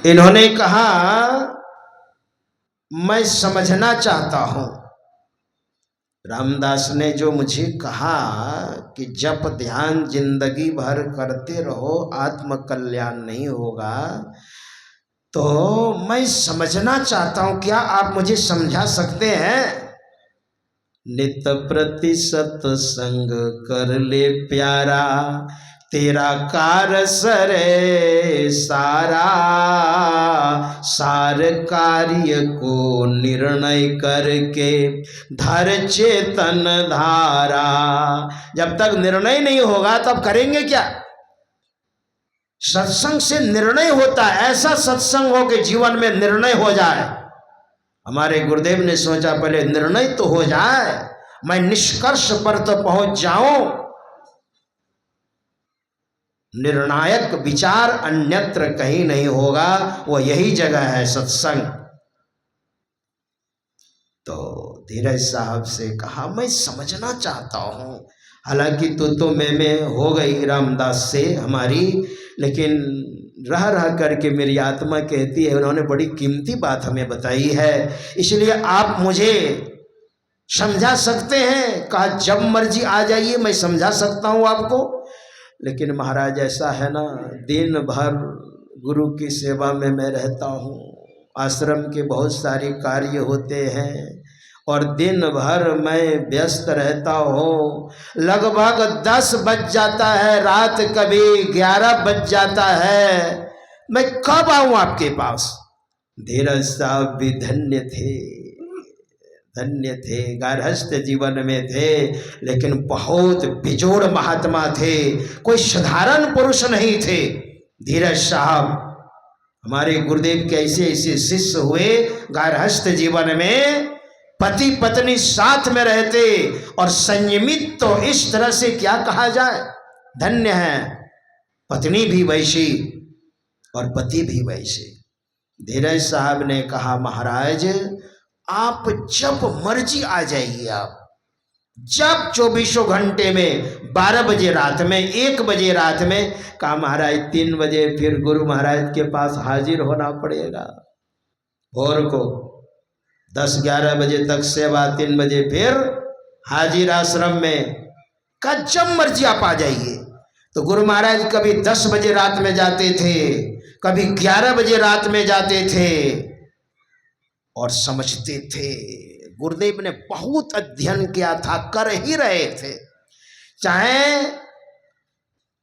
इन्होंने कहा मैं समझना चाहता हूं। रामदास ने जो मुझे कहा कि जप ध्यान जिंदगी भर करते रहो, आत्म कल्याण नहीं होगा, तो मैं समझना चाहता हूं, क्या आप मुझे समझा सकते हैं? नित प्रति सत्संग कर ले प्यारा, तेरा कार सरे सारा, सार कार्य को निर्णय करके धर चेतन धारा। जब तक निर्णय नहीं होगा तब करेंगे क्या? सत्संग से निर्णय होता है, ऐसा सत्संग हो कि जीवन में निर्णय हो जाए। हमारे गुरुदेव ने सोचा पहले निर्णय तो हो जाए, मैं निष्कर्ष पर तो पहुंच जाऊं। निर्णायक विचार अन्यत्र कहीं नहीं होगा, वो यही जगह है सत्संग। तो धीरज साहब से कहा मैं समझना चाहता हूं। हालांकि तो मैं हो गई रामदास से हमारी, लेकिन रह रह करके मेरी आत्मा कहती है उन्होंने बड़ी कीमती बात हमें बताई है, इसलिए आप मुझे समझा सकते हैं। कहा जब मर्जी आ जाइए, मैं समझा सकता हूं आपको। लेकिन महाराज ऐसा है ना, दिन भर गुरु की सेवा में मैं रहता हूँ, आश्रम के बहुत सारे कार्य होते हैं और दिन भर मैं व्यस्त रहता हूँ। लगभग 10 बज जाता है रात, कभी 11 बज जाता है, मैं कब आऊँ आपके पास? धीरज साहब भी धन्य थे, गारहस्थ जीवन में थे, लेकिन बहुत बेजोड़ महात्मा थे, कोई साधारण पुरुष नहीं थे। धीरज साहब हमारे गुरुदेव के ऐसे ऐसे शिष्य हुए, गारहस्थ जीवन में पति पत्नी साथ में रहते और संयमित, तो इस तरह से क्या कहा जाए, धन्य है। पत्नी भी वैसी और पति भी वैसे। धीरज साहब ने कहा महाराज आप जब मर्जी आ जाइए, आप जब 24 घंटे में, 12 बजे रात में, 1 बजे रात में। कहा महाराज 3 बजे फिर गुरु महाराज के पास हाजिर होना पड़ेगा, भोर को 10-11 बजे तक सेवा, 3 बजे फिर हाजिर आश्रम में। कहा जब मर्जी आप आ जाइए। तो गुरु महाराज कभी 10 बजे रात में जाते थे, कभी 11 बजे रात में जाते थे और समझते थे। गुरुदेव ने बहुत अध्ययन किया था, कर ही रहे थे, चाहे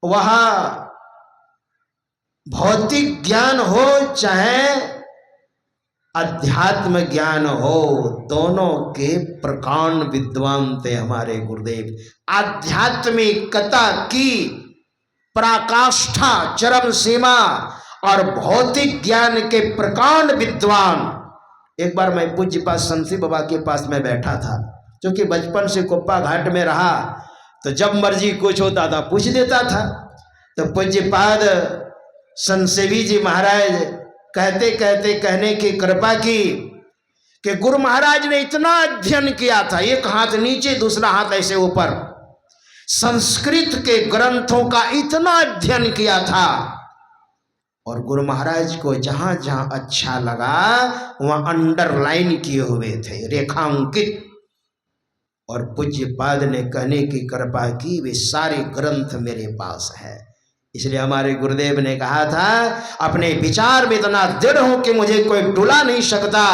वह भौतिक ज्ञान हो चाहे अध्यात्म ज्ञान हो, दोनों के प्रकांड विद्वान थे हमारे गुरुदेव। आध्यात्मिकता की पराकाष्ठा, चरम सीमा, और भौतिक ज्ञान के प्रकांड विद्वान। एक बार मैं पूज्यपाद शमशी बाबा के पास में बैठा था, क्योंकि बचपन से कुप्पा घाट में रहा, तो जब मर्जी कुछ होता था पूछ देता था। तो पूज्यपाद संसेवी जी महाराज कहने की कृपा की कि गुरु महाराज ने इतना अध्ययन किया था, एक हाथ नीचे दूसरा हाथ ऐसे ऊपर, संस्कृत के ग्रंथों का इतना अध्ययन किया था, और गुरु महाराज को जहां जहां अच्छा लगा वहां अंडरलाइन किए हुए थे, रेखांकित। और पूज्यपाद ने कहने की कृपा की वे सारे ग्रंथ मेरे पास है। इसलिए हमारे गुरुदेव ने कहा था अपने विचार में इतना दृढ़ हो कि मुझे कोई डुला नहीं सकता,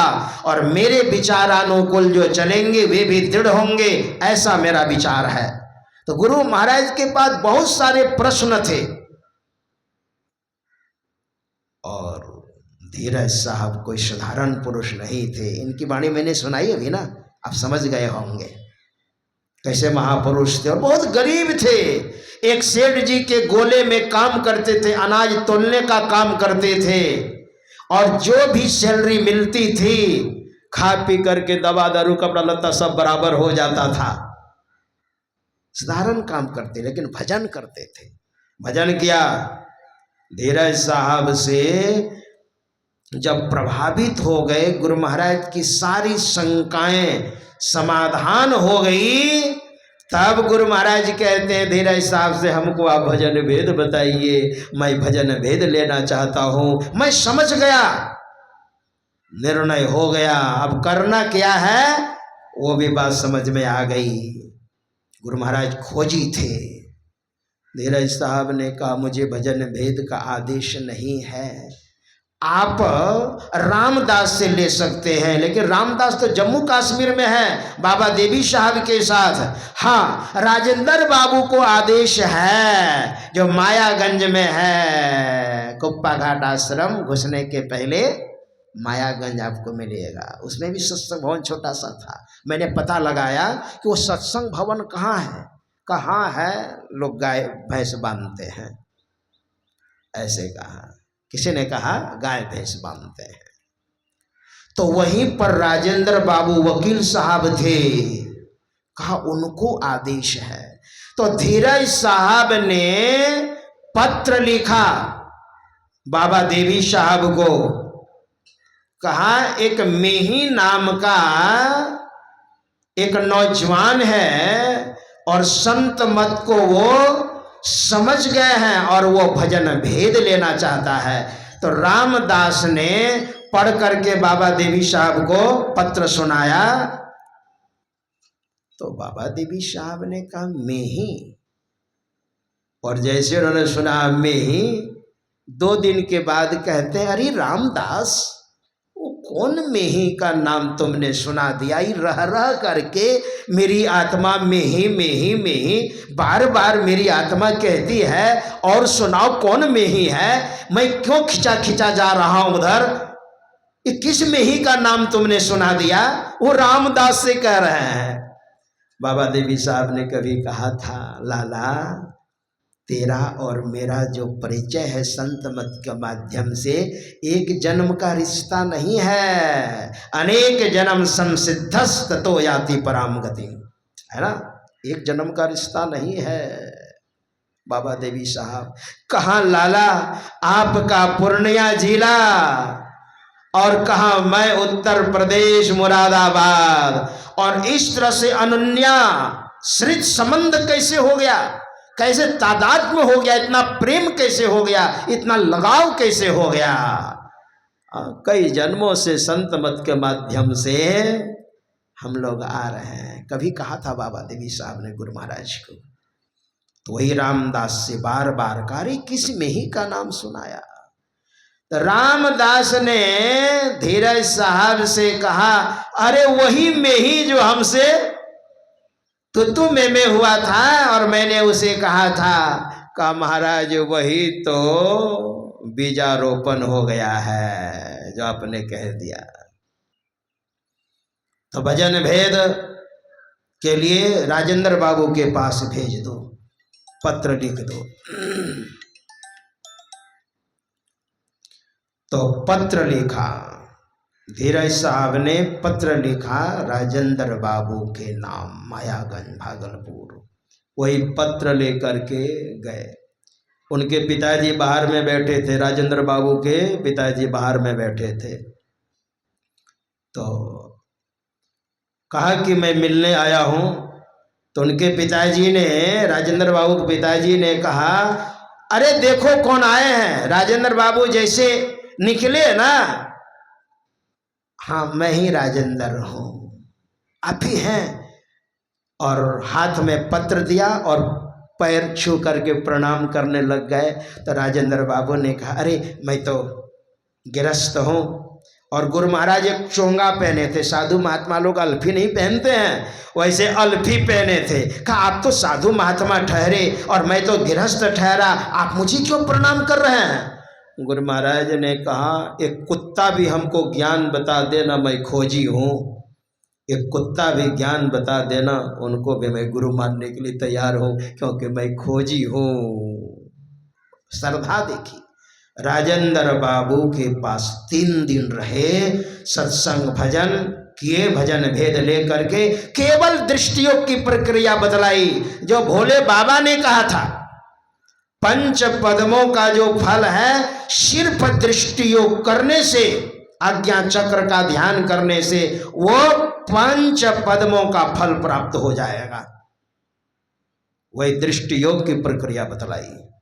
और मेरे विचारानुकूल जो चलेंगे वे भी दृढ़ होंगे, ऐसा मेरा विचार है। तो गुरु महाराज के पास बहुत सारे प्रश्न थे, और धीरज साहब कोई साधारण पुरुष नहीं थे। इनकी वाणी मैंने सुनाई अभी ना, आप समझ गए होंगे कैसे महापुरुष थे, और बहुत गरीब थे। एक सेठ जी के गोले में काम करते थे, अनाज तोलने का काम करते थे, और जो भी सैलरी मिलती थी खा पी करके दवा दारू कपड़ा लत्ता सब बराबर हो जाता था। साधारण काम करते लेकिन भजन करते थे। भजन किया। धीरज साहब से जब प्रभावित हो गए, गुरु महाराज की सारी शंकाएं समाधान हो गई, तब गुरु महाराज कहते हैं धीरज साहब से, हमको आप भजन भेद बताइए, मैं भजन भेद लेना चाहता हूं। मैं समझ गया, निर्णय हो गया, अब करना क्या है वो भी बात समझ में आ गई। गुरु महाराज खोजी थे। धीरज साहब ने कहा, मुझे भजन भेद का आदेश नहीं है, आप रामदास से ले सकते हैं, लेकिन रामदास तो जम्मू कश्मीर में है बाबा देवी साहब के साथ। हाँ, राजेंद्र बाबू को आदेश है जो मायागंज में है, कुप्पा घाट आश्रम घुसने के पहले मायागंज आपको मिलेगा। उसमें भी सत्संग भवन छोटा सा था। मैंने पता लगाया कि वो सत्संग भवन कहाँ है। कहाँ है? लोग गाय भैंस बांधते हैं, ऐसे कहा। किसी ने कहा गाय भैंस बांधते हैं। तो वहीं पर राजेंद्र बाबू वकील साहब थे। कहा उनको आदेश है। तो धीरज साहब ने पत्र लिखा बाबा देवी साहब को। कहा एक मेही नाम का एक नौजवान है और संत मत को वो समझ गए हैं और वो भजन भेद लेना चाहता है। तो रामदास ने पढ़ करके बाबा देवी साहब को पत्र सुनाया। तो बाबा देवी साहब ने कहा मेही, और जैसे उन्होंने सुना मेही, 2 दिन के बाद कहते हैं, अरे रामदास, वो कौन मेही का नाम तुमने सुना दिया? रह रह करके मेरी आत्मा मेही मेही मेही, बार बार मेरी आत्मा कहती है, और सुनाओ कौन मेही है? मैं क्यों खिंचा खिंचा जा रहा हूं उधर? ये किस मेही का नाम तुमने सुना दिया? वो रामदास से कह रहे हैं। बाबा देवी साहब ने कभी कहा था, लाला तेरा और मेरा जो परिचय है संत मत के माध्यम से, एक जन्म का रिश्ता नहीं है, अनेक जन्म संसिद्धस ततो याति पराम गति, है ना? एक जन्म का रिश्ता नहीं है। बाबा देवी साहब, कहाँ लाला आपका पूर्णिया जिला और कहाँ मैं उत्तर प्रदेश मुरादाबाद, और इस तरह से अनन्या श्रित संबंध कैसे हो गया? कैसे तादात्म्य हो गया? इतना प्रेम कैसे हो गया? इतना लगाव कैसे हो गया? कई जन्मों से संत मत के माध्यम से हम लोग आ रहे हैं। कभी कहा था बाबा देवी साहब ने गुरु महाराज को, तो वही रामदास से बार बार कारी किस मेही का नाम सुनाया। तो रामदास ने धीरज साहब से कहा, अरे वही मेही जो हमसे तू में हुआ था और मैंने उसे कहा था महाराज वही तो बीजारोपण हो गया है जो आपने कह दिया। तो भजन भेद के लिए राजेंद्र बाबू के पास भेज दो, पत्र लिख दो। तो पत्र लिखा, धीरज साहब ने पत्र लिखा राजेंद्र बाबू के नाम, मायागंज भागलपुर। वही पत्र लेकर के गए। उनके पिताजी बाहर में बैठे थे, राजेंद्र बाबू के पिताजी बाहर में बैठे थे। तो कहा कि मैं मिलने आया हूँ। तो उनके पिताजी ने, राजेंद्र बाबू के पिताजी ने कहा, अरे देखो कौन आए हैं। राजेंद्र बाबू जैसे निकले ना, हाँ मैं ही राजेंद्र हूँ, आप ही हैं। और हाथ में पत्र दिया और पैर छू करके प्रणाम करने लग गए। तो राजेंद्र बाबू ने कहा, अरे मैं तो गिरस्त हूँ। और गुरु महाराज एक चोंगा पहने थे, साधु महात्मा लोग अल्फी नहीं पहनते हैं, वैसे अल्फी पहने थे। कहा आप तो साधु महात्मा ठहरे और मैं तो गिरस्त ठहरा, आप मुझे क्यों प्रणाम कर रहे हैं? गुरु महाराज ने कहा, एक कुत्ता भी हमको ज्ञान बता देना मैं खोजी हूँ, एक कुत्ता भी ज्ञान बता देना, उनको भी मैं गुरु मानने के लिए तैयार हूँ, क्योंकि मैं खोजी हूँ। श्रद्धा देखी। राजेंद्र बाबू के पास 3 दिन रहे, सत्संग भजन किए, भजन भेद लेकर के केवल दृष्टियोग की प्रक्रिया बदलाई। जो भोले बाबा ने कहा था, 5 पद्मों का जो फल है, सिर्फ दृष्टियोग करने से, आज्ञा चक्र का ध्यान करने से वो 5 पद्मों का फल प्राप्त हो जाएगा। वही दृष्टि योग की प्रक्रिया बतलाई।